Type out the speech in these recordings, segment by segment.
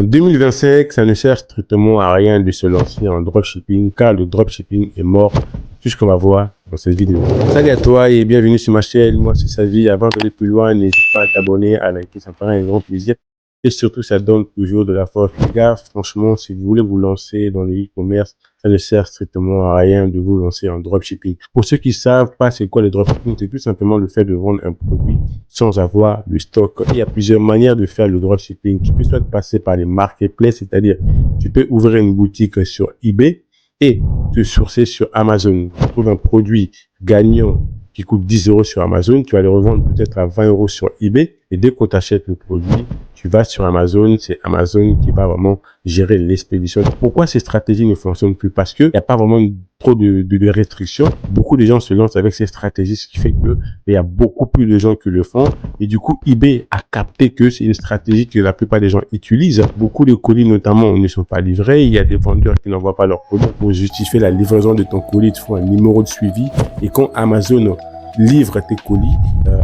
En 2025, ça ne sert strictement à rien de se lancer en dropshipping car le dropshipping est mort. Tout ce qu'on va voir dans cette vidéo. Salut à toi et bienvenue sur ma chaîne. Moi, c'est Savi. Avant d'aller plus loin, n'hésite pas à t'abonner, à liker. Ça me fera un grand plaisir. Et surtout, ça donne toujours de la force. Les gars, franchement, si vous voulez vous lancer dans le e-commerce, ça ne sert strictement à rien de vous lancer en dropshipping. Pour ceux qui savent pas c'est quoi le dropshipping, c'est tout simplement le fait de vendre un produit sans avoir le stock. Il y a plusieurs manières de faire le dropshipping. Tu peux soit passer par les marketplaces, c'est-à-dire tu peux ouvrir une boutique sur eBay et te sourcer sur Amazon. Tu trouves un produit gagnant qui coûte 10 € sur Amazon, tu vas le revendre peut-être à 20 € sur eBay. Et dès qu'on t'achète le produit, tu vas sur Amazon, c'est Amazon qui va vraiment gérer l'expédition. Pourquoi ces stratégies ne fonctionnent plus? Parce que il n'y a pas vraiment trop de restrictions. Beaucoup de gens se lancent avec ces stratégies, ce qui fait que il y a beaucoup plus de gens qui le font. Et du coup, eBay a capté que c'est une stratégie que la plupart des gens utilisent. Beaucoup de colis, notamment, ne sont pas livrés. Il y a des vendeurs qui n'envoient pas leurs colis. Pour justifier la livraison de ton colis, il te faut un numéro de suivi. Et quand Amazon livre tes colis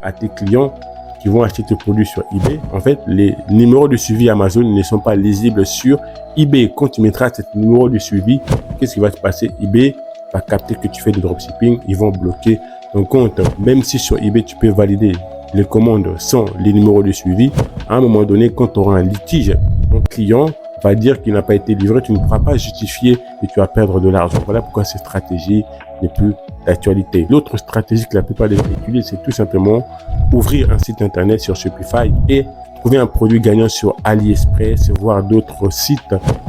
à tes clients qui vont acheter tes produits sur eBay, en fait, les numéros de suivi Amazon ne sont pas lisibles sur eBay. Quand tu mettras ce numéro de suivi, qu'est-ce qui va se passer? eBay va capter que tu fais du dropshipping, ils vont bloquer ton compte. Même si sur eBay, tu peux valider les commandes sans les numéros de suivi, à un moment donné, quand tu auras un litige, ton client va dire qu'il n'a pas été livré, tu ne pourras pas justifier et tu vas perdre de l'argent. Voilà pourquoi cette stratégie n'est plus d'actualité. L'autre stratégie que la plupart des gens utilisent, c'est tout simplement ouvrir un site internet sur Shopify et trouver un produit gagnant sur AliExpress, voir d'autres sites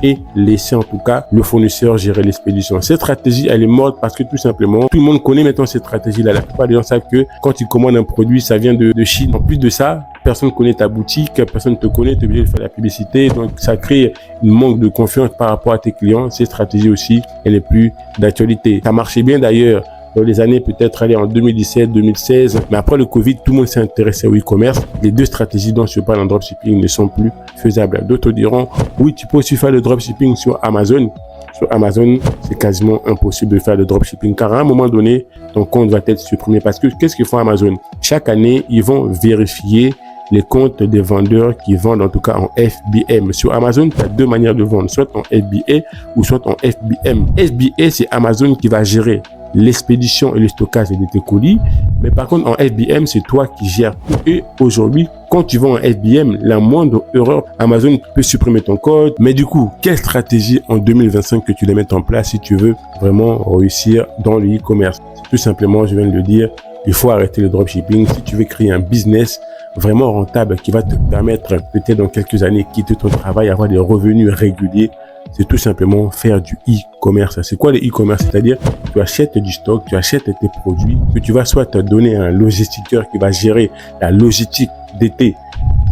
et laisser en tout cas le fournisseur gérer l'expédition. Cette stratégie, elle est morte parce que tout simplement, tout le monde connaît maintenant cette stratégie-là. La plupart des gens savent que quand ils commandent un produit, ça vient de Chine. En plus de ça, personne ne connaît ta boutique, personne ne te connaît, tu es obligé de faire la publicité. Donc, ça crée une manque de confiance par rapport à tes clients. Cette stratégie aussi, elle n'est plus d'actualité. Ça marchait bien d'ailleurs dans les années peut-être aller en 2017, 2016. Mais après le Covid, tout le monde s'est intéressé au e-commerce. Les deux stratégies dont je parle en dropshipping ne sont plus faisables. D'autres diront, oui, tu peux aussi faire le dropshipping sur Amazon. Sur Amazon, c'est quasiment impossible de faire le dropshipping car à un moment donné, ton compte va être supprimé. Parce que qu'est-ce qu'ils font Amazon? Chaque année, ils vont vérifier les comptes des vendeurs qui vendent en tout cas en FBM. Sur Amazon, tu as deux manières de vendre, soit en FBA ou soit en FBM. FBA, c'est Amazon qui va gérer l'expédition et le stockage de tes colis. Mais par contre, en FBM, c'est toi qui gères tout. Et aujourd'hui, quand tu vas en FBM, la moindre erreur, Amazon peut supprimer ton code. Mais du coup, quelle stratégie en 2025 que tu dois mettre en place si tu veux vraiment réussir dans le e-commerce? Tout simplement, je viens de le dire, il faut arrêter le dropshipping. Si tu veux créer un business vraiment rentable qui va te permettre peut-être dans quelques années quitter ton travail, avoir des revenus réguliers, c'est tout simplement faire du e-commerce. C'est quoi le e-commerce? C'est-à-dire, tu achètes du stock, tu achètes tes produits, que tu vas soit te donner un logistiqueur qui va gérer la logistique de tes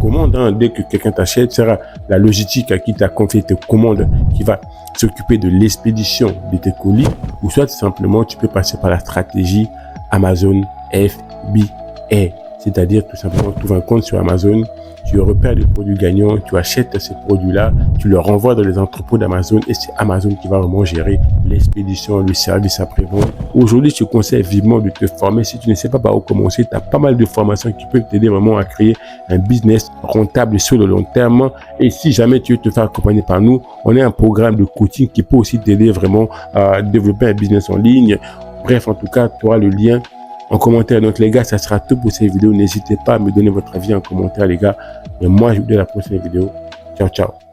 commandes. Dès que quelqu'un t'achète, ce sera la logistique à qui tu as confié tes commandes qui va s'occuper de l'expédition de tes colis. Ou soit simplement, tu peux passer par la stratégie Amazon FBA. C'est-à-dire tout simplement, tu ouvres un compte sur Amazon, tu repères des produits gagnants, tu achètes ces produits-là, tu les renvoies dans les entrepôts d'Amazon et c'est Amazon qui va vraiment gérer l'expédition, le service après-vente. Aujourd'hui, je te conseille vivement de te former. Si tu ne sais pas par où commencer, tu as pas mal de formations qui peuvent t'aider vraiment à créer un business rentable sur le long terme. Et si jamais tu veux te faire accompagner par nous, on a un programme de coaching qui peut aussi t'aider vraiment à développer un business en ligne. Bref, en tout cas, tu auras le lien en commentaire. Donc les gars, ça sera tout pour cette vidéo. N'hésitez pas à me donner votre avis en commentaire les gars. Et moi, je vous dis à la prochaine vidéo. Ciao, ciao.